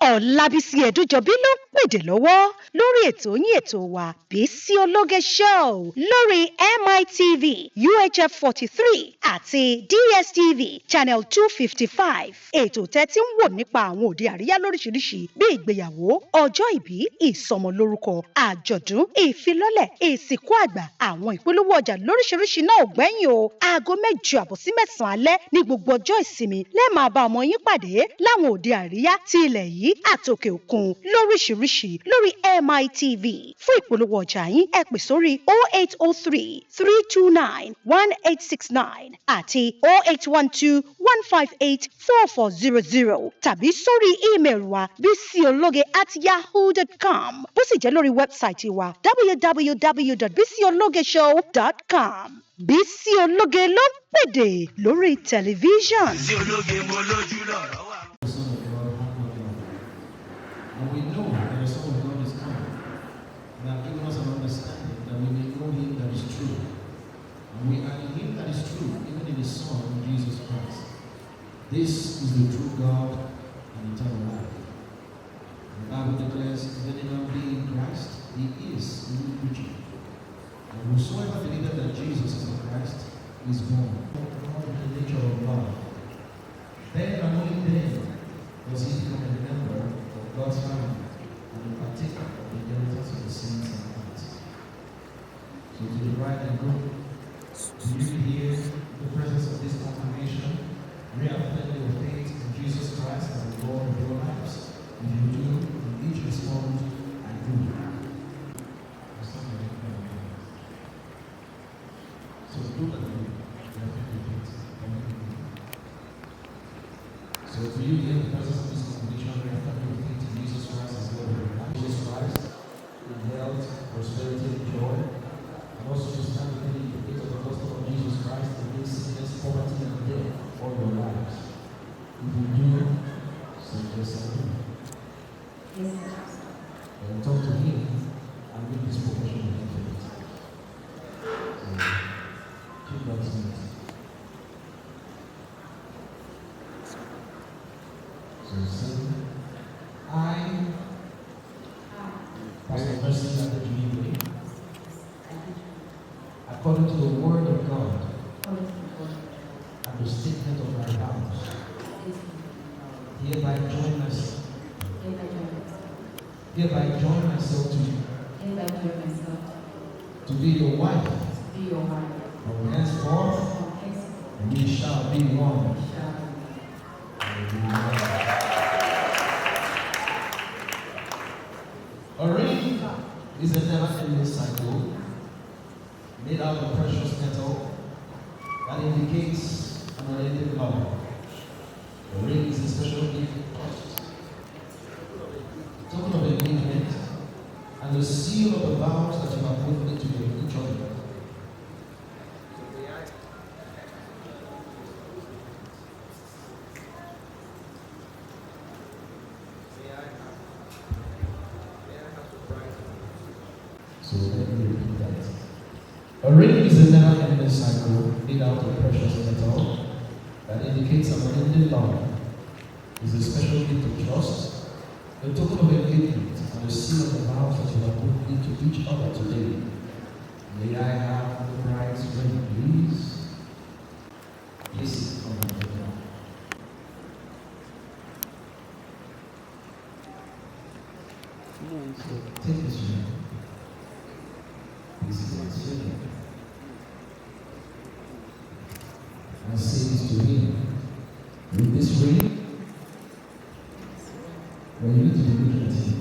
Ọlábísí Ẹ̀dújọbí ló ń pèdè lọ́wọ́ lórí ètò yín ètò wa Bísí Ológe Show lórí MITV UHF 43 àti DSTV Channel 255. Ètò tẹ́tí ń wò nípa àwọn òde àríyá lóríṣiríṣi bíi ìgbéyàwó, ọjọ́ ìbí, ìsọmọlórúkọ, àjọ̀dún, ìfilọ́lẹ̀, ìsìnkú àgbà, àwọn ìpolówó ọjà lóríṣiríṣi náà ò gbẹ́yìn o. Aago 8 sí 9 alẹ́ ní gbogbo ọjọ́ ìsinmi lẹ́ẹ̀ máa bá ọmọ yín pàdé láwọn òde àríyá ti ilẹ̀ yìí àtòkè òkun lóríṣiríṣi lórí MITV. Fún ìpolówó ọjà yín ẹ pè sórí 0803 329 1869 àti 0812 158 4400 tàbí sórí ímeèlì wa bisiologe@yahoo.com. Bó sì jẹ́ lórí wẹ́bsáìtì wa www.bisiologeshow.com. Bísí Ológe ló ń pèdè lórí tẹlifíṣàn. Bísí Ológe mo lójú lọ́rọ̀ wà. And we know that the Son of God is coming. And have given us an understanding that we may know Him that is true. And we are in Him that is true, even in His Son, Jesus Christ. This is the true God and eternal life. The Bible declares, if anyone be in Christ, he is a new creature. And whosoever believeth that Jesus is in Christ is born of the nature of God. Then and only then does he become a member of God's family and a partaker of the inheritance of the saints and saints. So to the bride and groom, do you hear the presence of this confirmation? Reaffirm your faith in Jesus Christ as the Lord of your lives. If you do, you each respond, I do. So do that you So for you here, the presence of this confirmation, reaffirm your faith in Jesus Christ as Lord of your life. Jesus Christ in health, prosperity, and joy. And also to stand within the faith of the gospel of Jesus Christ against sickness, poverty, and death all your lives. If you do, say yes I do. And talk to Him and make this profession of faith. So, keep that smooth. So say, I, Pastor Mercy Adejuyigbe, according to the word of God and the statement of my vows, hereby join myself to you, to be your wife, from henceforth, we shall be one. A ring is a never-ending cycle made out of precious metal that indicates an unending love. A ring is a special gift of trust. Talking of engagement and the seal of the vows that you have put into each other. So let me repeat that. A ring is a never-ending cycle made out of precious metal that indicates an unending love. It's a special gift of trust, a token of engagement, and a seal of the vows that you have put into each other today. May I have the bride's ring, please? Place it on my finger. So take this ring. This is my children. And say this to him. With this ring, when you need to be looking at him,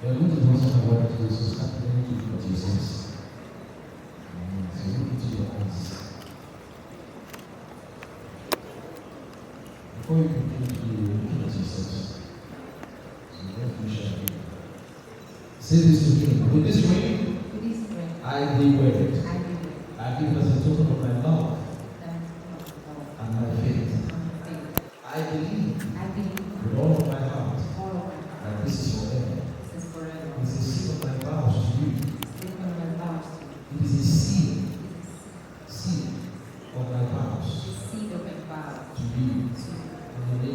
you're going to do something about it, so start learning to look at yourselves. So look into your eyes. Before you continue to do, you're looking at yourselves. So therefore you shall be. Say this to him. With this ring, I thee wedded. I give as a token of my love and my faith. I believe with all of my heart that this is forever. It is a seal of my vows to you. It is a seal of my vows to you. In the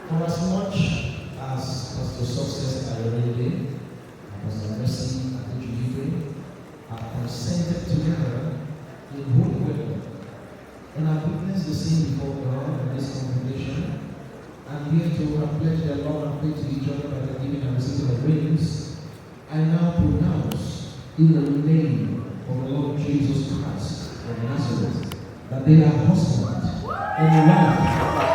For as much as Pastor Success Ayodele and Pastor Mercy Adejuyife have consented together in holy wedding, and have witnessed the same before God in this congregation, and here to have pledged their love and faith to each other by the giving and receiving of rings, I now pronounce in the name of the Lord Jesus Christ of Nazareth that they are husband and wife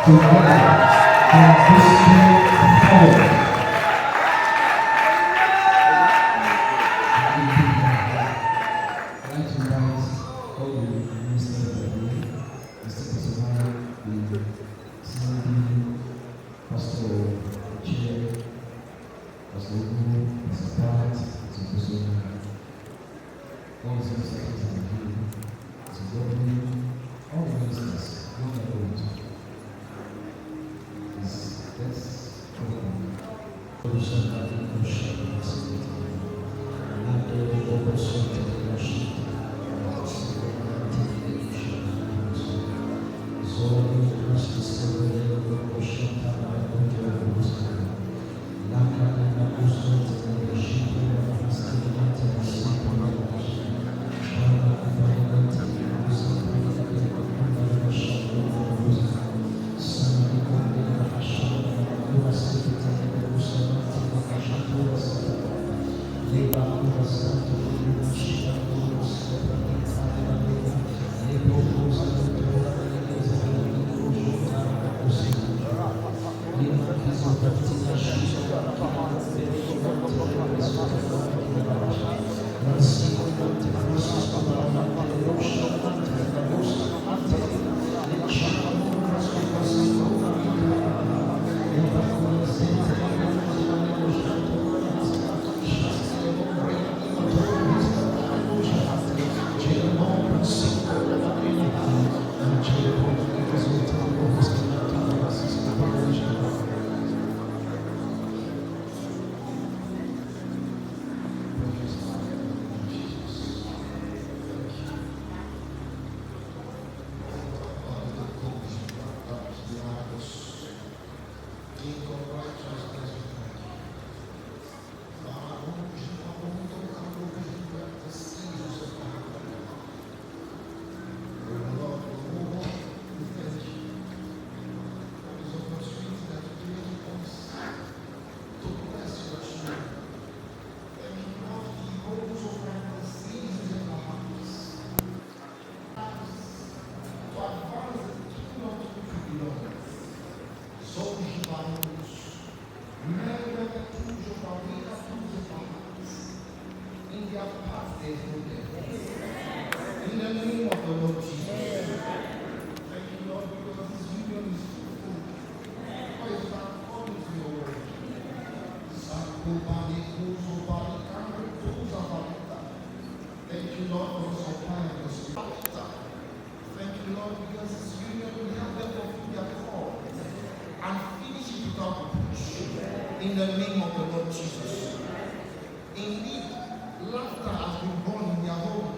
together from this day forward. I'd like to invite all the ministers of the day, Mr. Pastor the Sandy, Pastor Chair, Pastor Ugo, Pastor Pat, Pastor Pastor, all the secretaries of the day, Pastor Godwin, all the ministers, one and all. Let's program. In the name of the Lord Jesus. Thank you, Lord, because this union is fruitful. For it's according to your word. Thank you, Lord, for supplying us. Thank you, Lord, because this union will help them fulfill their call and finish it without reproach. In the name of the Lord Jesus. Indeed, laughter has been born in their home.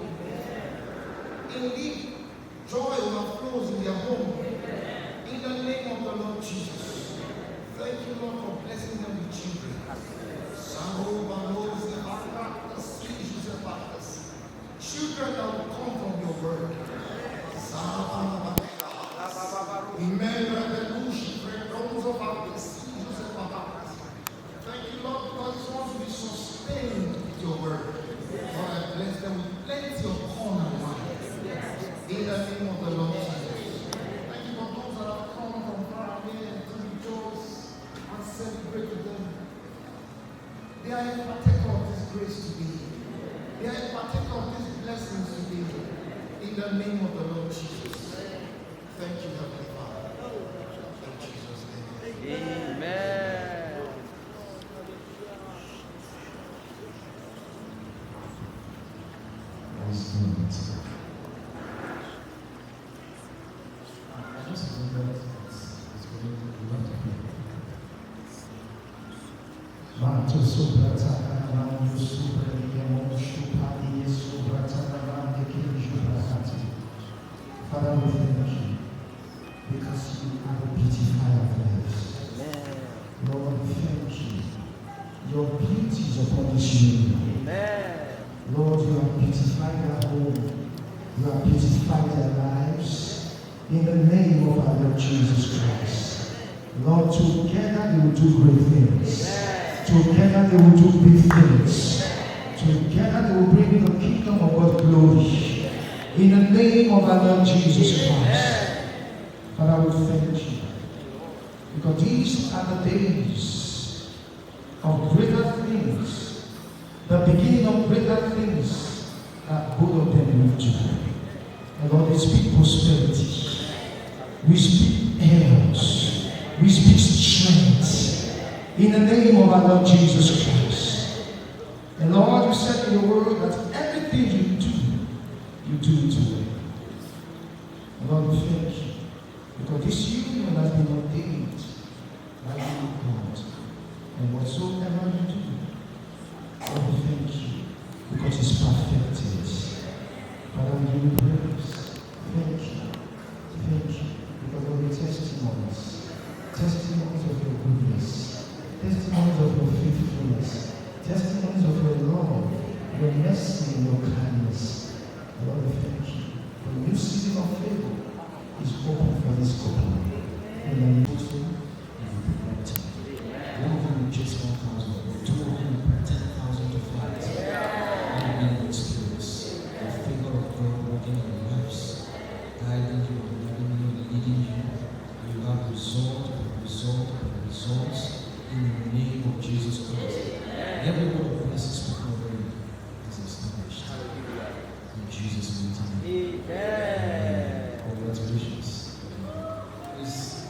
Indeed, joy overflows in their home. In the name of the Lord Jesus. Thank you, Lord, for blessing them with children. Children that will come from your word. Thank you, Lord, because it wants to be sustained with your word. Lord, I bless them with plenty of corn and wine. In the name of the Lord Jesus. Thank you for those that have come from far away and to rejoice and celebrate with them. They are a partaker of this grace today. They are a partaker of these blessings today. In the name of the Lord Jesus. Thank you, Heavenly Father. In Jesus' name. Amen. Father, we thank you because you are the beautifier of lives. is upon this union. Amen. Lord, you have beautified our home. You have beautified our lives. In the name of our Lord Jesus Christ. Lord, together they will do great things. Together they will do big things. Together they will bring the kingdom of God glory. In the name of our Lord Jesus Christ. Father, we thank you. Because these are the days of greater things. The beginning of greater things that both of them will do. And Lord, we speak prosperity. We speak health. We speak strength. In the name of our Lord Jesus Christ. And Lord, you said in your word that everything you do it well. And Lord, we thank you. Because this union has been ordained by you, God. And whatsoever you do, Lord, we thank you. Because it's perfected. Father, we give you praise. Thank you. Thank you. Because of the testimonies. Testimonies of your goodness. Testimonies of your faithfulness. Testimonies of your love, your mercy, and your kindness. Lord, we thank you. The new season of favor is open for this couple. And I'm grateful and I'm prepared. One of them will chase 1,000, two of them will put 10,000 to flight. One of them will experience the favor of God working in your lives, guiding you, leading you. You have results in the name of Jesus Christ. Every word of blessing spoken over you is established. In Jesus' name. Amen. Congratulations. Please,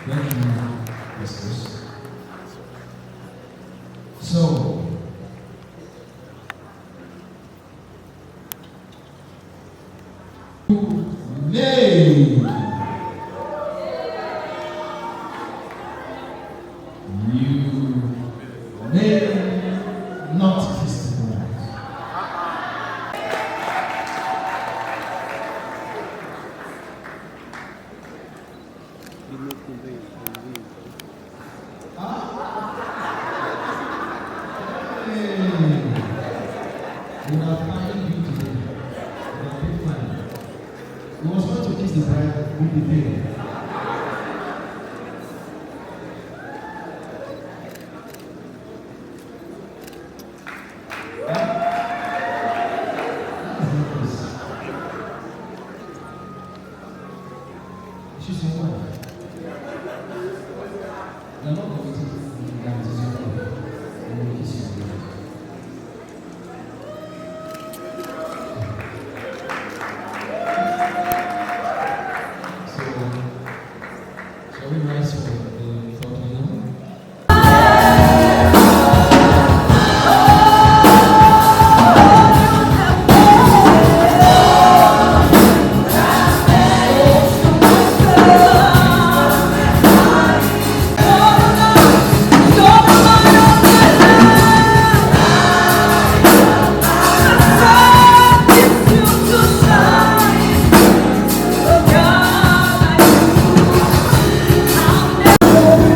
thank you, pastors. So, name. You may not kiss the bride. We are finding you today. We are big man. We was going to kiss the bride with the veil. She's your wife. You're not going to dance as your wife. You will kiss your wife. So, shall we rise for the third hymn? Oh,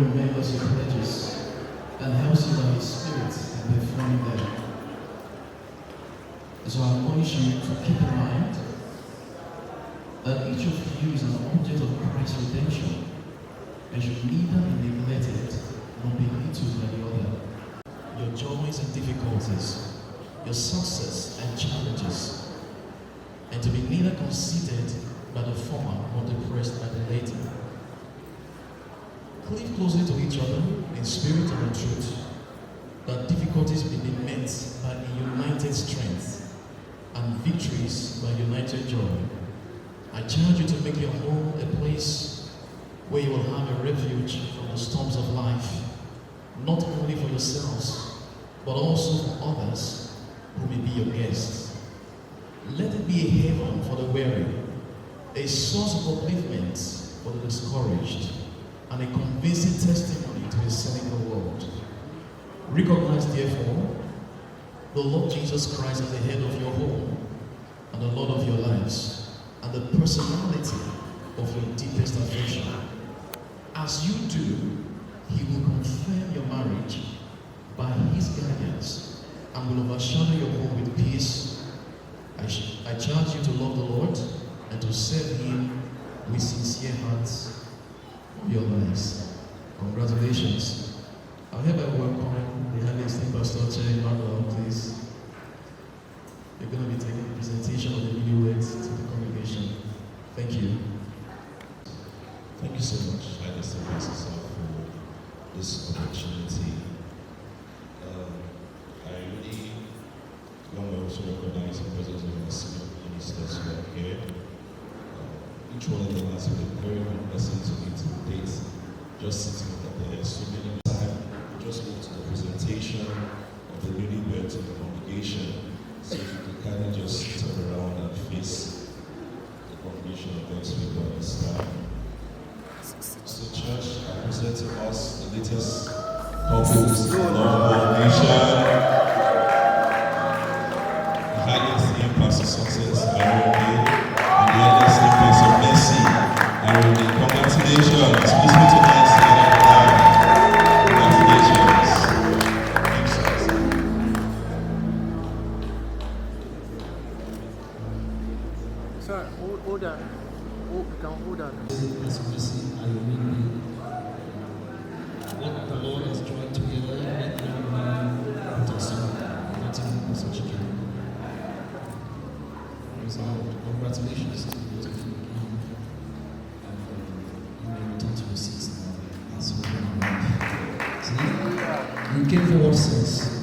remembers your pledges and helps you by His Spirit in performing them. So I admonish you to keep in mind that each of you is an object of Christ's redemption and should neither be neglected nor be belittled by the other. Your joys and difficulties, your success and challenges, and to be neither conceited by the former nor depressed by the later. Cleave closely to each other in spirit and in truth, that difficulties may be met by a united strength and victories by united joy. I charge you to make your home a place where you will have a refuge from the storms of life, not only for yourselves, but also for others who may be your guests. Let it be a haven for the weary, a source of upliftment for the discouraged, and a convincing testimony to a cynical world. Recognize, therefore, the Lord Jesus Christ as the head of your home and the Lord of your lives, and the personality of your deepest affection. As you do, He will confirm your marriage by His guidance and will overshadow your home with peace. I charge you to love the Lord and to serve Him with sincere hearts of your lives. Congratulations. I'll hereby welcome the highly esteemed Pastor Che Emmanuel, please. You're going to be taking a presentation of the newlyweds to the congregation. Thank you. Thank you so much, highly esteemed Pastor, for this opportunity. I really want to also recognize the presence of our senior ministers who are here. Each one of them has been a very good blessing to me to date. Just sitting over there, so many time, just go to the presentation of the newlyweds in the congregation. So if you could kind of just turn around and face the congregation of God's people at this time. So church, I present to us the latest couples in our nation. The highest esteemed Pastor Success, Aaron and the highest esteemed Pastor Mercy, Aaron. Congratulations. Please put your hands together. Congratulations. Thanks, sir. Sir, hold on. We can hold on. What the Lord has joined together, let no man put asunder. Nothing is such a thing. Praise the Lord. Congratulations to both of you again. And you may return to your seats now. That's what we're going to do. See, you came for what sense?